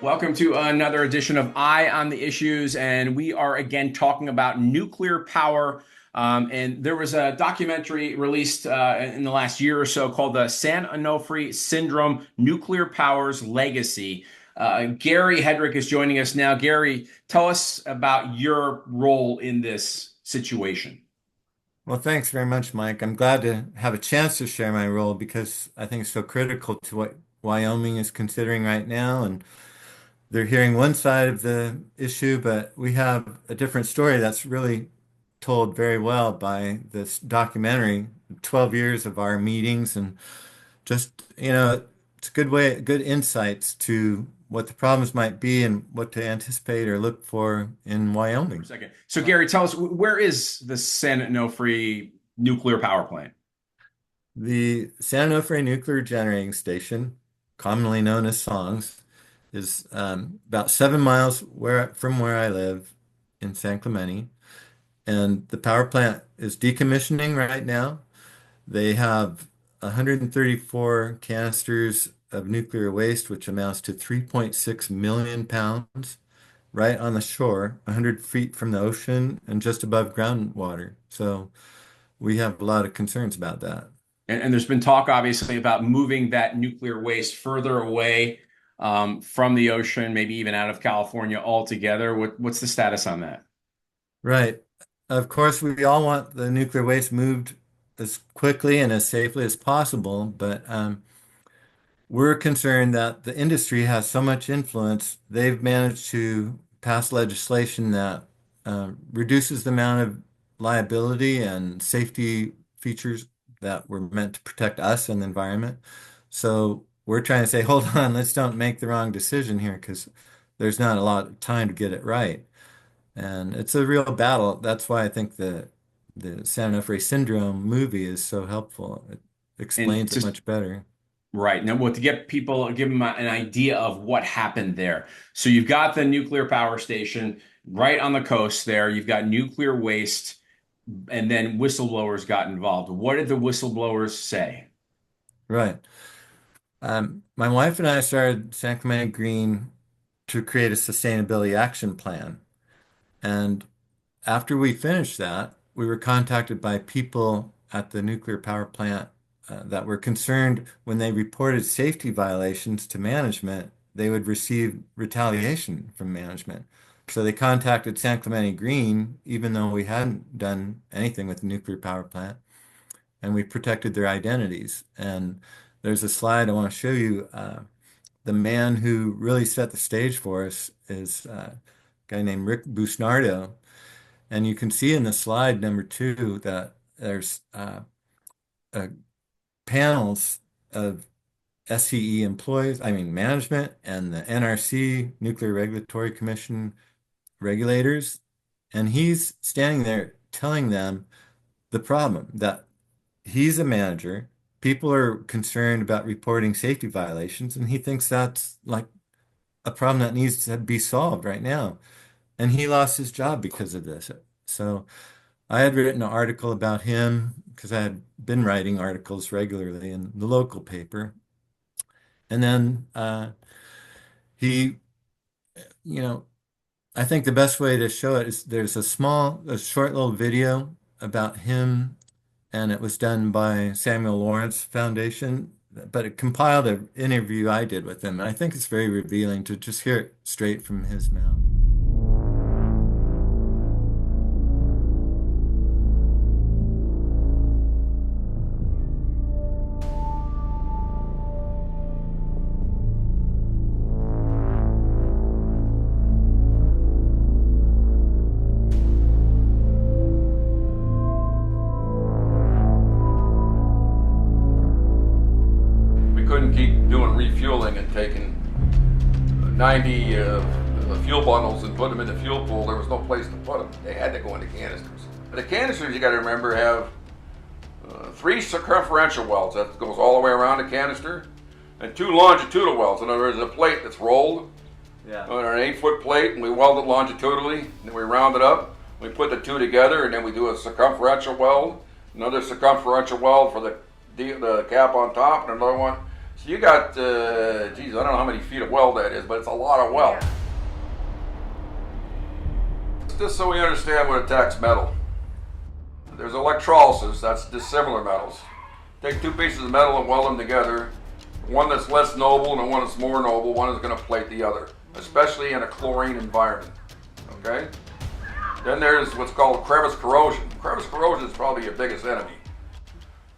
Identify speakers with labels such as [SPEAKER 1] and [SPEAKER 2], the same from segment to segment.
[SPEAKER 1] Welcome to another edition of Eye on the Issues, and we are again talking about nuclear power. And there was a documentary released in the last year or so called the San Onofre Syndrome: Nuclear Power's Legacy. Gary Headrick is joining us now. Gary, tell us about your role in this situation.
[SPEAKER 2] Well, thanks very much, Mike. I'm glad to have a chance to share my role because I think it's so critical to what Wyoming is considering right now. And they're hearing one side of the issue, but we have a different story that's really told very well by this documentary, 12 years of our meetings, and just, it's a good way, good insights to what the problems might be and what to anticipate or look for in Wyoming.
[SPEAKER 1] Second. So Gary, tell us, where is the San Onofre nuclear power plant?
[SPEAKER 2] The San Onofre Nuclear Generating Station, commonly known as SONGS, is about 7 miles from where I live in San Clemente. And the power plant is decommissioning right now. They have 134 canisters of nuclear waste, which amounts to 3.6 million pounds, right on the shore, 100 feet from the ocean and just above groundwater. So we have a lot of concerns about that.
[SPEAKER 1] And there's been talk, obviously, about moving that nuclear waste further away from the ocean, maybe even out of California altogether. What's the status on that?
[SPEAKER 2] Right. Of course, we all want the nuclear waste moved as quickly and as safely as possible, but we're concerned that the industry has so much influence. They've managed to pass legislation that reduces the amount of liability and safety features that were meant to protect us and the environment. So we're trying to say, hold on, let's don't make the wrong decision here because there's not a lot of time to get it right. And it's a real battle. That's why I think the San Onofre Syndrome movie is so helpful. It explains it much better.
[SPEAKER 1] Right. Now, to get people, give them an idea of what happened there. So you've got the nuclear power station right on the coast there. You've got nuclear waste, and then whistleblowers got involved. What did the whistleblowers say?
[SPEAKER 2] Right. My wife and I started San Clemente Green to create a sustainability action plan. And after we finished that, we were contacted by people at the nuclear power plant that were concerned when they reported safety violations to management, they would receive retaliation from management. So they contacted San Clemente Green, even though we hadn't done anything with the nuclear power plant, and we protected their identities. And there's a slide I want to show you. The man who really set the stage for us is a guy named Rick Busnardo. And you can see in the slide number 2 that there's panels of SCE employees, management, and the NRC, Nuclear Regulatory Commission regulators. And he's standing there telling them the problem, that he's a manager. People are concerned about reporting safety violations, and he thinks that's like a problem that needs to be solved right now. And he lost his job because of this. So I had written an article about him because I had been writing articles regularly in the local paper. And then he, I think the best way to show it is there's a short little video about him, and it was done by Samuel Lawrence Foundation, but it compiled an interview I did with him. And I think it's very revealing to just hear it straight from his mouth.
[SPEAKER 3] Couldn't keep doing refueling and taking 90 fuel bundles and put them in the fuel pool. There was no place to put them. They had to go into canisters. But the canisters, you got to remember, have 3 circumferential welds that goes all the way around the canister, and 2 longitudinal welds. In other words, a plate that's rolled, an 8-foot plate, and we weld it longitudinally, and then we round it up. We put the two together, and then we do a circumferential weld, another circumferential weld for the cap on top, and another one. So you got, geez, I don't know how many feet of weld that is, but it's a lot of weld.
[SPEAKER 4] Yeah.
[SPEAKER 3] Just so we understand what attacks metal. There's electrolysis, that's dissimilar metals. Take two pieces of metal and weld them together. One that's less noble and one that's more noble, one is going to plate the other, especially in a chlorine environment. Okay? Then there's what's called crevice corrosion. Crevice corrosion is probably your biggest enemy.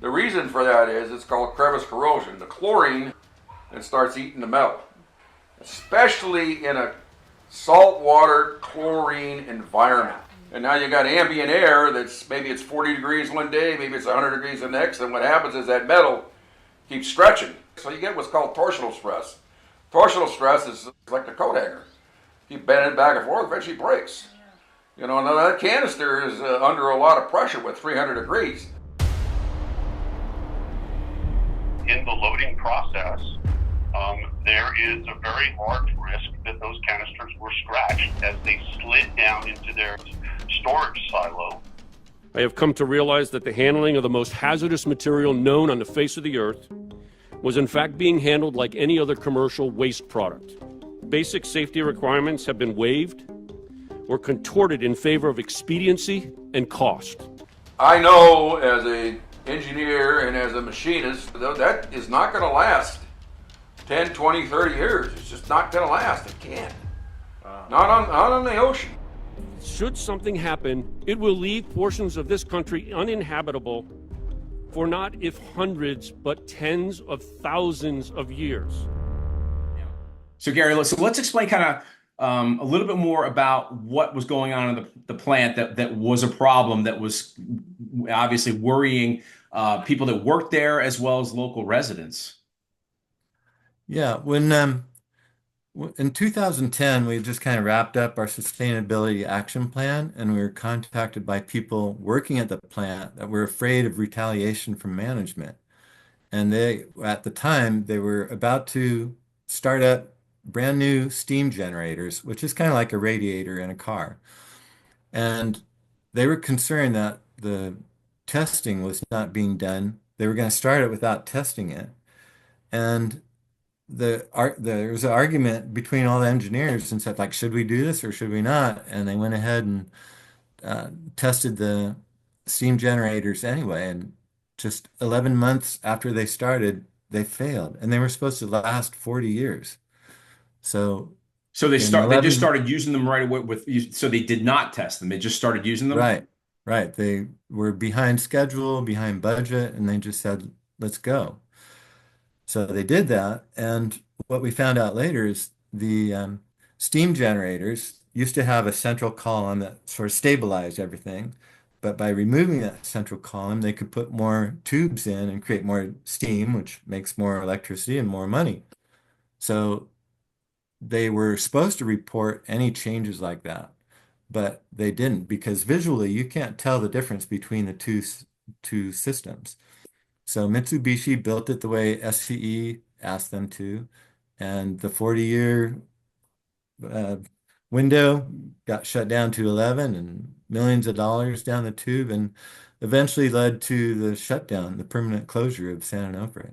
[SPEAKER 3] The reason for that is it's called crevice corrosion. The chlorine, it starts eating the metal, especially in a saltwater chlorine environment. And now you got ambient air that's maybe it's 40 degrees one day, maybe it's 100 degrees the next, and what happens is that metal keeps stretching. So you get what's called torsional stress. Torsional stress is like the coat hanger. Keep bending it back and forth, eventually breaks. You know, now that canister is under a lot of pressure with 300 degrees.
[SPEAKER 5] In the loading process, there is a very large risk that those canisters were scratched as they slid down into their storage silo.
[SPEAKER 6] I have come to realize that the handling of the most hazardous material known on the face of the earth was in fact being handled like any other commercial waste product. Basic safety requirements have been waived or contorted in favor of expediency and cost.
[SPEAKER 3] I know as an engineer and as a machinist, that is not going to last 10, 20, 30 years. It's just not going to last. It can't. Not on the ocean.
[SPEAKER 6] Should something happen, it will leave portions of this country uninhabitable for not if hundreds, but tens of thousands of years.
[SPEAKER 1] So Gary, let's explain kind of a little bit more about what was going on in the plant that was a problem that was obviously worrying people that worked there as well as local residents.
[SPEAKER 2] Yeah, when in 2010, we just kind of wrapped up our sustainability action plan, and we were contacted by people working at the plant that were afraid of retaliation from management. And at the time, they were about to start up brand new steam generators, which is kind of like a radiator in a car. And they were concerned that the testing was not being done. They were going to start it without testing it. And there was an argument between all the engineers and said, like, should we do this or should we not? And they went ahead and tested the steam generators anyway. And just 11 months after they started, they failed. And they were supposed to last 40 years. So
[SPEAKER 1] they just started using them right away so they did not test them. They just started using them.
[SPEAKER 2] Right. They were behind schedule, behind budget, and they just said, let's go. So they did that, and what we found out later is the steam generators used to have a central column that sort of stabilized everything, but by removing that central column, they could put more tubes in and create more steam, which makes more electricity and more money. So they were supposed to report any changes like that, but they didn't, because visually you can't tell the difference between the two systems. So Mitsubishi built it the way SCE asked them to, and the 40-year window got shut down to 11 and millions of dollars down the tube, and eventually led to the shutdown, the permanent closure of San Onofre.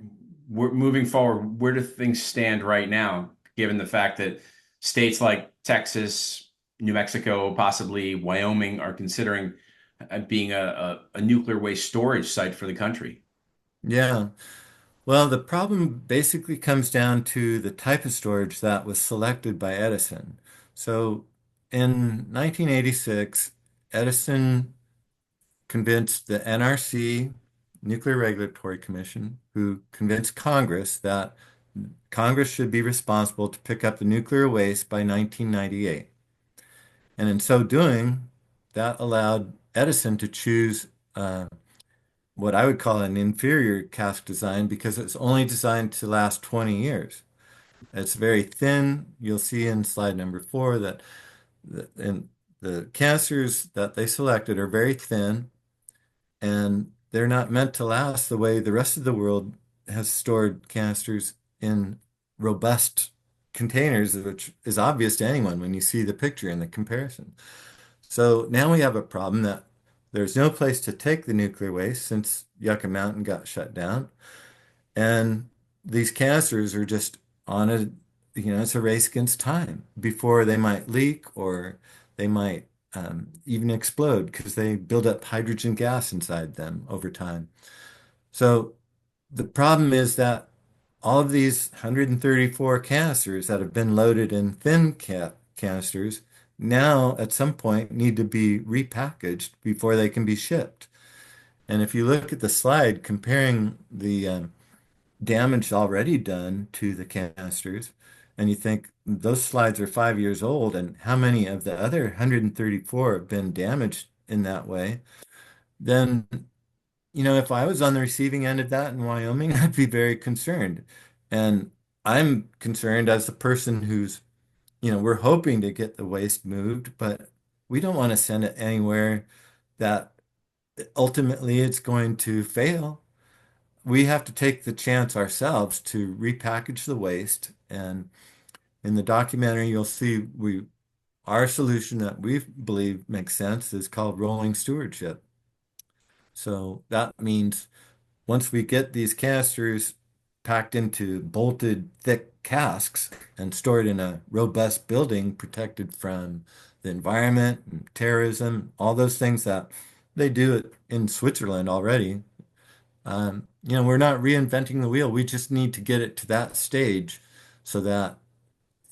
[SPEAKER 1] We're moving forward. Where do things stand right now, given the fact that states like Texas, New Mexico, possibly Wyoming are considering being a nuclear waste storage site for the country?
[SPEAKER 2] Yeah. Well, the problem basically comes down to the type of storage that was selected by Edison. So in 1986, Edison convinced the NRC, Nuclear Regulatory Commission, who convinced Congress that Congress should be responsible to pick up the nuclear waste by 1998. And in so doing, that allowed Edison to choose what I would call an inferior cask design, because it's only designed to last 20 years. It's very thin. You'll see in slide number 4 that the canisters that they selected are very thin, and they're not meant to last the way the rest of the world has stored canisters in robust containers, which is obvious to anyone when you see the picture and the comparison. So now we have a problem that there's no place to take the nuclear waste since Yucca Mountain got shut down. And these canisters are just on a, it's a race against time before they might leak or they might even explode because they build up hydrogen gas inside them over time. So the problem is that all of these 134 canisters that have been loaded in thin canisters now at some point need to be repackaged before they can be shipped. And if you look at the slide comparing the damage already done to the canisters, and you think those slides are 5 years old, and how many of the other 134 have been damaged in that way, then, if I was on the receiving end of that in Wyoming, I'd be very concerned. And I'm concerned as the person who's, we're hoping to get the waste moved, but we don't want to send it anywhere that ultimately it's going to fail. We have to take the chance ourselves to repackage the waste. And in the documentary, you'll see our solution that we believe makes sense is called rolling stewardship. So that means once we get these canisters packed into bolted thick casks and stored in a robust building protected from the environment and terrorism, all those things that they do it in Switzerland already. We're not reinventing the wheel. We just need to get it to that stage so that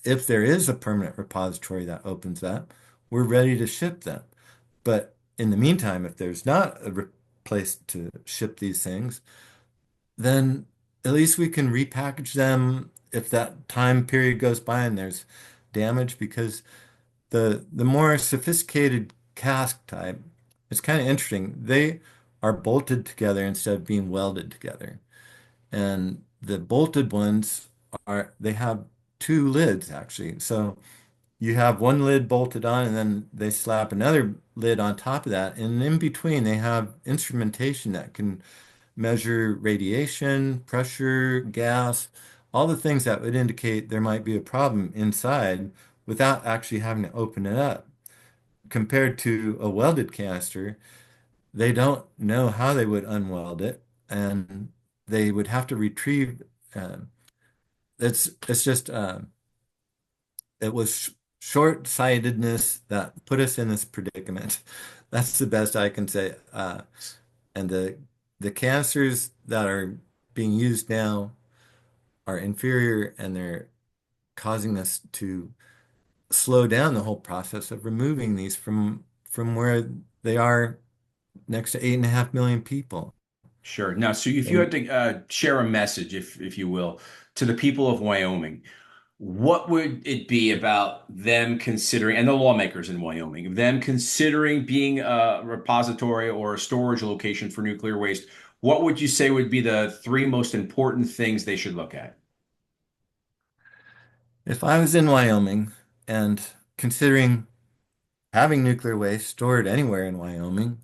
[SPEAKER 2] if there is a permanent repository that opens that, we're ready to ship them. But in the meantime, if there's not a place to ship these things, then at least we can repackage them if that time period goes by and there's damage, because the more sophisticated cask type, it's kind of interesting. They are bolted together instead of being welded together. And the bolted ones they have two lids actually. So you have one lid bolted on and then they slap another lid on top of that. And in between, they have instrumentation that can measure radiation, pressure, gas, all the things that would indicate there might be a problem inside without actually having to open it up. Compared to a welded canister, they don't know how they would unweld it, and they would have to retrieve. It's just it was short-sightedness that put us in this predicament. That's the best I can say. And the canisters that are being used now are inferior, and they're causing us to slow down the whole process of removing these from where they are next to 8.5 million people.
[SPEAKER 1] Sure. Now, so if you had to share a message, if you will, to the people of Wyoming, what would it be about them considering, and the lawmakers in Wyoming, them considering being a repository or a storage location for nuclear waste? What would you say would be the three most important things they should look at?
[SPEAKER 2] If I was in Wyoming and considering having nuclear waste stored anywhere in Wyoming,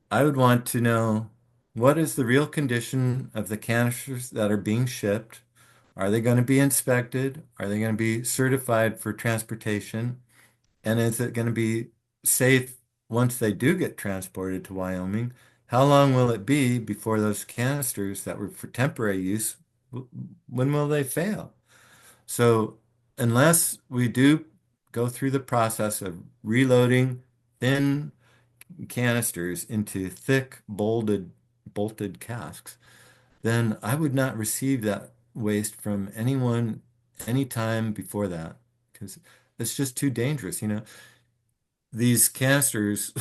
[SPEAKER 2] I would want to know what is the real condition of the canisters that are being shipped. Are they going to be inspected? Are they going to be certified for transportation? And is it going to be safe once they do get transported to Wyoming? How long will it be before those canisters that were for temporary use, when will they fail? So unless we do go through the process of reloading thin canisters into thick, bolted casks, then I would not receive that waste from anyone anytime before that, because it's just too dangerous. These canisters,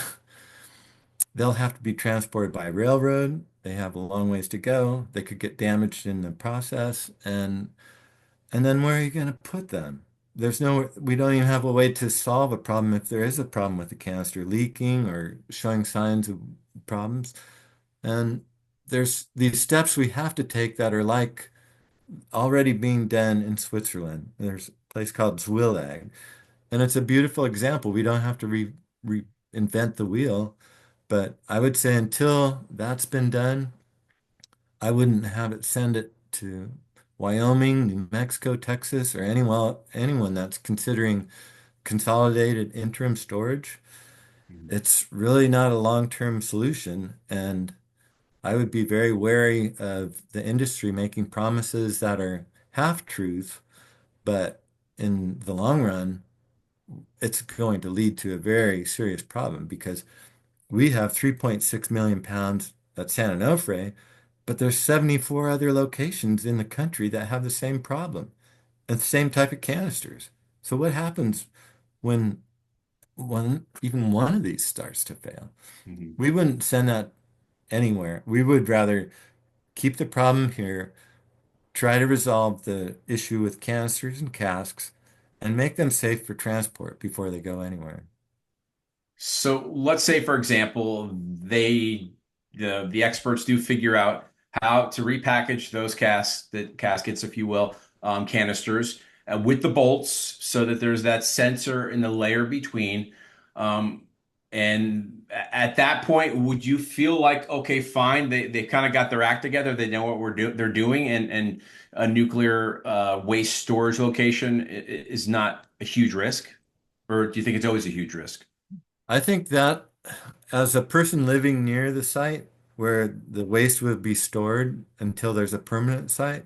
[SPEAKER 2] they'll have to be transported by railroad. They have a long ways to go. They could get damaged in the process, and then where are you going to put them? We don't even have a way to solve a problem if there is a problem with the canister leaking or showing signs of problems. And there's these steps we have to take that are like already being done in Switzerland. There's a place called Zwillig, and it's a beautiful example. We don't have to reinvent the wheel, but I would say until that's been done, I wouldn't have it send it to Wyoming, New Mexico, Texas, or anyone that's considering consolidated interim storage. it's really not a long-term solution. And I would be very wary of the industry making promises that are half-truth, but in the long run, it's going to lead to a very serious problem because we have 3.6 million pounds at San Onofre, but there's 74 other locations in the country that have the same problem and the same type of canisters. So what happens when even one of these starts to fail?
[SPEAKER 1] Mhm.
[SPEAKER 2] We wouldn't send that anywhere. We would rather keep the problem here, try to resolve the issue with canisters and casks, and make them safe for transport before they go anywhere.
[SPEAKER 1] So let's say, for example, the experts do figure out how to repackage those caskets, if you will, canisters with the bolts, so that there's that sensor in the layer between. Um, and at that point, would you feel like, okay, fine, they kind of got their act together, they know what they're doing, and a nuclear waste storage location is not a huge risk, or do you think it's always a huge risk?
[SPEAKER 2] I think that as a person living near the site where the waste would be stored until there's a permanent site,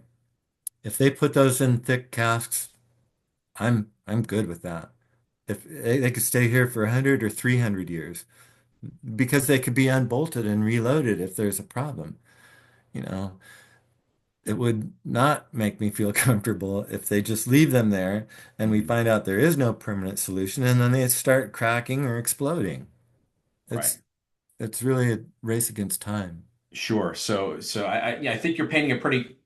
[SPEAKER 2] if they put those in thick casks, I'm good with that. If they could stay here for 100 or 300 years because they could be unbolted and reloaded if there's a problem. You know, it would not make me feel comfortable if they just leave them there and we find out there is no permanent solution and then they start cracking or exploding.
[SPEAKER 1] Right.
[SPEAKER 2] It's it's really a race against time.
[SPEAKER 1] Sure. So I think you're painting a pretty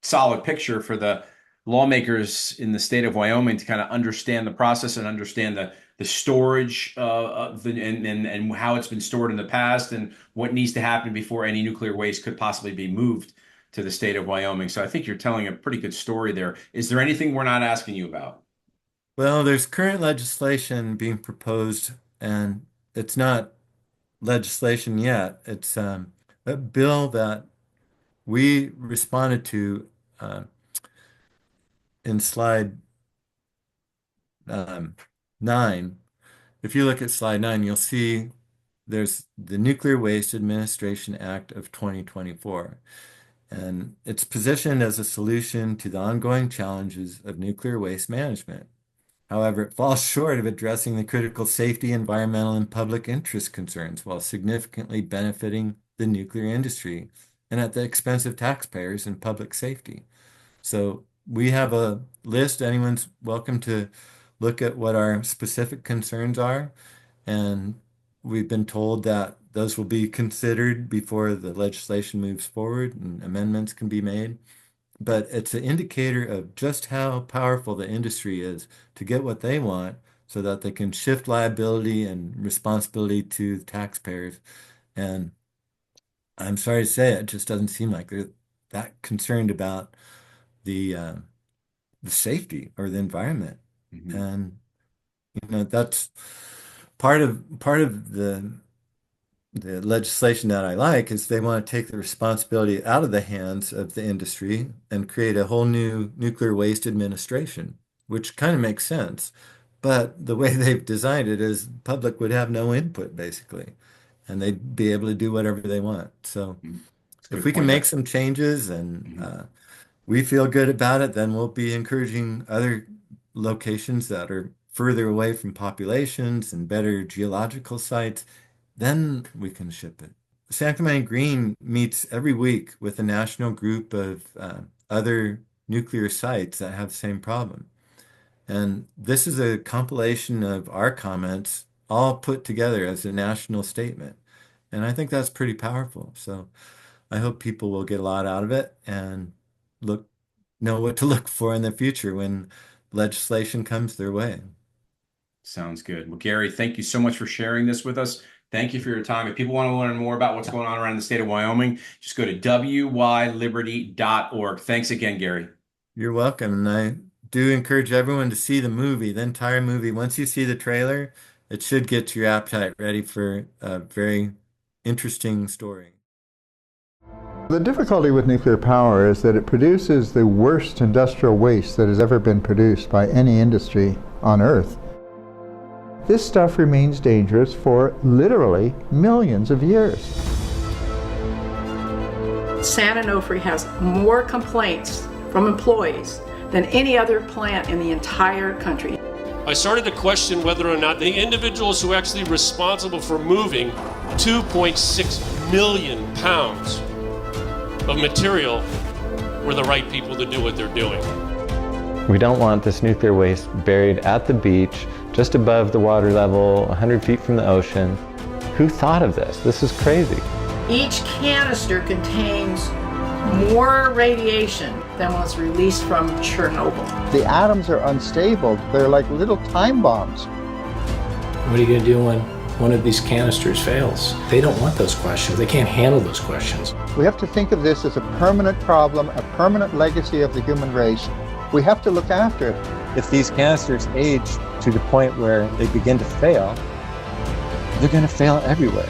[SPEAKER 1] solid picture for the lawmakers in the state of Wyoming to kind of understand the process and understand the storage of and how it's been stored in the past and what needs to happen before any nuclear waste could possibly be moved to the state of Wyoming. So I think you're telling a pretty good story there. Is there anything we're not asking you about?
[SPEAKER 2] Well, there's current legislation being proposed, and it's not legislation yet. It's a bill that we responded to uh, in slide um, 9. If you look at slide 9, you'll see there's the Nuclear Waste Administration Act of 2024. And it's positioned as a solution to the ongoing challenges of nuclear waste management. However, it falls short of addressing the critical safety, environmental, and public interest concerns while significantly benefiting the nuclear industry and at the expense of taxpayers and public safety. So we have a list. Anyone's welcome to look at what our specific concerns are. And we've been told that those will be considered before the legislation moves forward and amendments can be made. But it's an indicator of just how powerful the industry is to get what they want so that they can shift liability and responsibility to the taxpayers. And I'm sorry to say it just doesn't seem like they're that concerned about the safety or the environment.
[SPEAKER 1] Mhm.
[SPEAKER 2] And that's part of the legislation that I like is they want to take the responsibility out of the hands of the industry and create a whole new nuclear waste administration, which kind of makes sense. But the way they've designed it is the public would have no input basically, and they'd be able to do whatever they want. So
[SPEAKER 1] Mhm. That's a
[SPEAKER 2] if
[SPEAKER 1] good
[SPEAKER 2] we can
[SPEAKER 1] point.
[SPEAKER 2] make some changes and
[SPEAKER 1] Mhm.
[SPEAKER 2] we feel good about it, then we'll be encouraging other locations that are further away from populations and better geological sites. Then we can ship it. San Clemente Green meets every week with a national group of other nuclear sites that have the same problem. And this is a compilation of our comments all put together as a national statement. And I think that's pretty powerful. So I hope people will get a lot out of it and look know what to look for in the future when legislation comes their way.
[SPEAKER 1] Sounds good. Well, Gary, thank you so much for sharing this with us. Thank you for your time. If people want to learn more about what's going on around the state of Wyoming, just go to wyliberty.org. Thanks again, Gary.
[SPEAKER 2] You're welcome. And I do encourage everyone to see the movie, the entire movie. Once you see the trailer, it should get your appetite ready for a very interesting story.
[SPEAKER 4] The difficulty with nuclear power is that it produces the worst industrial waste that has ever been produced by any industry on Earth. this stuff remains dangerous for literally millions of years.
[SPEAKER 7] San Onofre has more complaints from employees than any other plant in the entire country.
[SPEAKER 6] I started to question whether or not the individuals who are actually responsible for moving 2.6 million pounds of material were the right people to do what they're doing.
[SPEAKER 8] We don't want this nuclear waste buried at the beach, just above the water level, 100 feet from the ocean. Who thought of this? This is crazy.
[SPEAKER 7] Each canister contains more radiation than was released from Chernobyl.
[SPEAKER 4] The atoms are unstable. They're like little time bombs.
[SPEAKER 9] What are you going to do when one of these canisters fails? They don't want those questions. They can't handle those questions.
[SPEAKER 4] We have to think of this as a permanent problem, a permanent legacy of the human race. We have to look after it.
[SPEAKER 8] If these canisters age to the point where they begin to fail, they're going to fail everywhere.